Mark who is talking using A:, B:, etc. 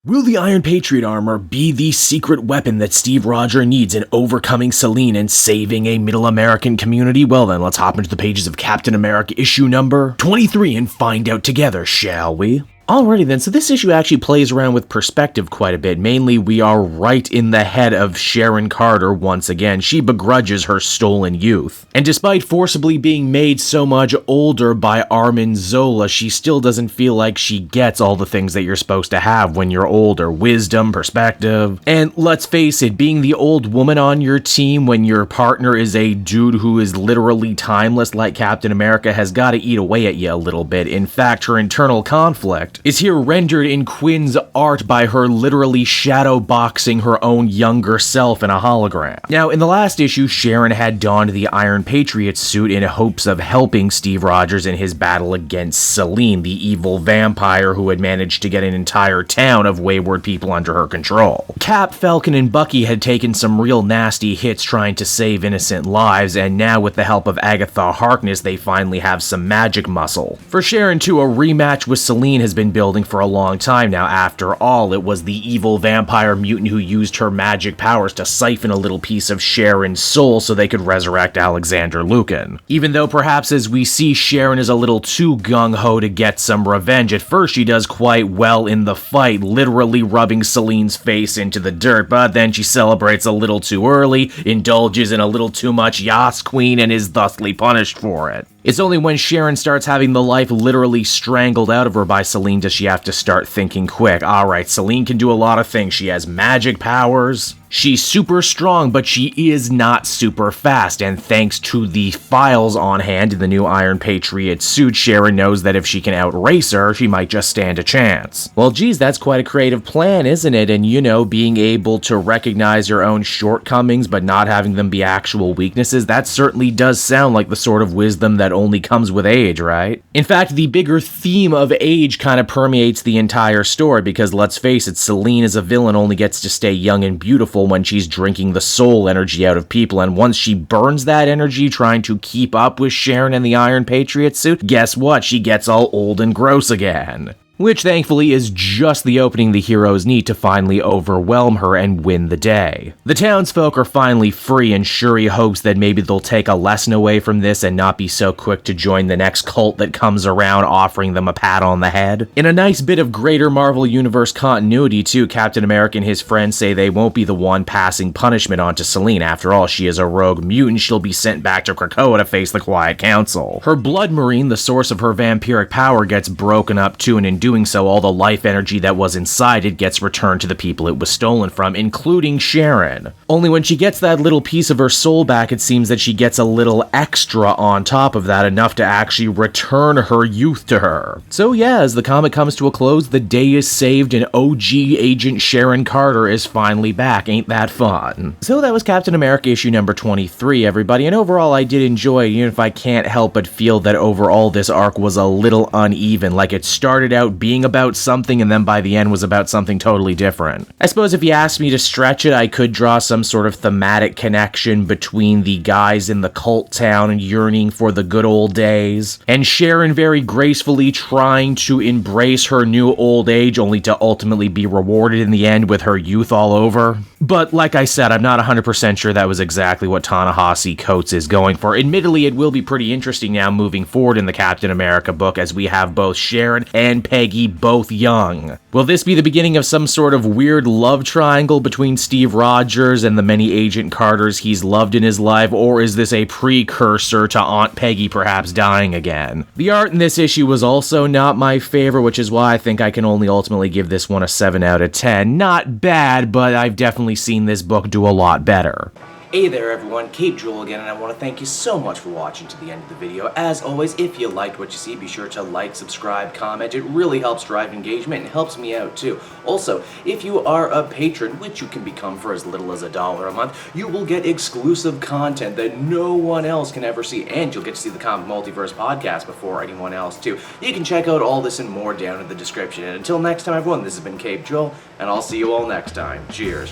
A: Will the Iron Patriot armor be the secret weapon that Steve Rogers needs in overcoming Selene and saving a middle American community? Well then, let's hop into the pages of Captain America issue number 23 and find out together, shall we? Alrighty then, so this issue actually plays around with perspective quite a bit. Mainly, we are right in the head of Sharon Carter once again. She begrudges her stolen youth. And despite forcibly being made so much older by Armin Zola, she still doesn't feel like she gets all the things that you're supposed to have when you're older. Wisdom, perspective. And let's face it, being the old woman on your team when your partner is a dude who is literally timeless like Captain America has got to eat away at you a little bit. In fact, her internal conflict is here rendered in Quinn's art by her literally shadow boxing her own younger self in a hologram. Now, in the last issue, Sharon had donned the Iron Patriot suit in hopes of helping Steve Rogers in his battle against Selene, the evil vampire who had managed to get an entire town of wayward people under her control. Cap, Falcon, and Bucky had taken some real nasty hits trying to save innocent lives, and now with the help of Agatha Harkness, they finally have some magic muscle. For Sharon too, a rematch with Selene has been building for a long time now. After all, it was the evil vampire mutant who used her magic powers to siphon a little piece of Sharon's soul so they could resurrect Alexander Lukin. Even though perhaps as we see, Sharon is a little too gung-ho to get some revenge. At first she does quite well in the fight, literally rubbing Selene's face into the dirt, but then she celebrates a little too early, indulges in a little too much Yas Queen, and is thusly punished for it. It's only when Sharon starts having the life literally strangled out of her by Selene does she have to start thinking quick. Alright, Selene can do a lot of things. She has magic powers. She's super strong, but she is not super fast, and thanks to the files on hand in the new Iron Patriot suit, Sharon knows that if she can outrace her, she might just stand a chance. Well, geez, that's quite a creative plan, isn't it? And you know, being able to recognize your own shortcomings, but not having them be actual weaknesses, that certainly does sound like the sort of wisdom that only comes with age, right? In fact, the bigger theme of age kind of permeates the entire story, because let's face it, Selene as a villain only gets to stay young and beautiful when she's drinking the soul energy out of people, and once she burns that energy trying to keep up with Sharon and the Iron Patriot suit, guess what? She gets all old and gross again. Which thankfully is just the opening the heroes need to finally overwhelm her and win the day. The townsfolk are finally free, and Shuri hopes that maybe they'll take a lesson away from this and not be so quick to join the next cult that comes around offering them a pat on the head. In a nice bit of greater Marvel Universe continuity too, Captain America and his friends say they won't be the one passing punishment on to Selene. After all, she is a rogue mutant. She'll be sent back to Krakoa to face the Quiet Council. Her blood marine, the source of her vampiric power, gets broken up too, and in doing so, all the life energy that was inside it gets returned to the people it was stolen from, including Sharon. Only when she gets that little piece of her soul back, it seems that she gets a little extra on top of that, enough to actually return her youth to her. So yeah, as the comic comes to a close, the day is saved and OG Agent Sharon Carter is finally back. Ain't that fun? So that was Captain America issue number 23, everybody, and overall I did enjoy it, even if I can't help but feel that overall this arc was a little uneven. Like, it started out being about something and then by the end was about something totally different. I suppose if you asked me to stretch it, I could draw some sort of thematic connection between the guys in the cult town and yearning for the good old days, and Sharon very gracefully trying to embrace her new old age only to ultimately be rewarded in the end with her youth all over. But like I said, I'm not 100% sure that was exactly what Ta-Nehisi Coates is going for. Admittedly, it will be pretty interesting now moving forward in the Captain America book as we have both Sharon and Peggy both young. Will this be the beginning of some sort of weird love triangle between Steve Rogers and the many Agent Carters he's loved in his life, or is this a precursor to Aunt Peggy perhaps dying again? The art in this issue was also not my favorite, which is why I think I can only ultimately give this one a 7 out of 10. Not bad, but I've definitely seen this book do a lot better. Hey there everyone, Cape Joel again, and I want to thank you so much for watching to the end of the video. As always, if you liked what you see, be sure to like, subscribe, comment. It really helps drive engagement and helps me out too. Also, if you are a patron, which you can become for as little as $1 a month, you will get exclusive content that no one else can ever see, and you'll get to see the Comic Multiverse podcast before anyone else too. You can check out all this and more down in the description. And until next time everyone, this has been Cape Joel, and I'll see you all next time. Cheers.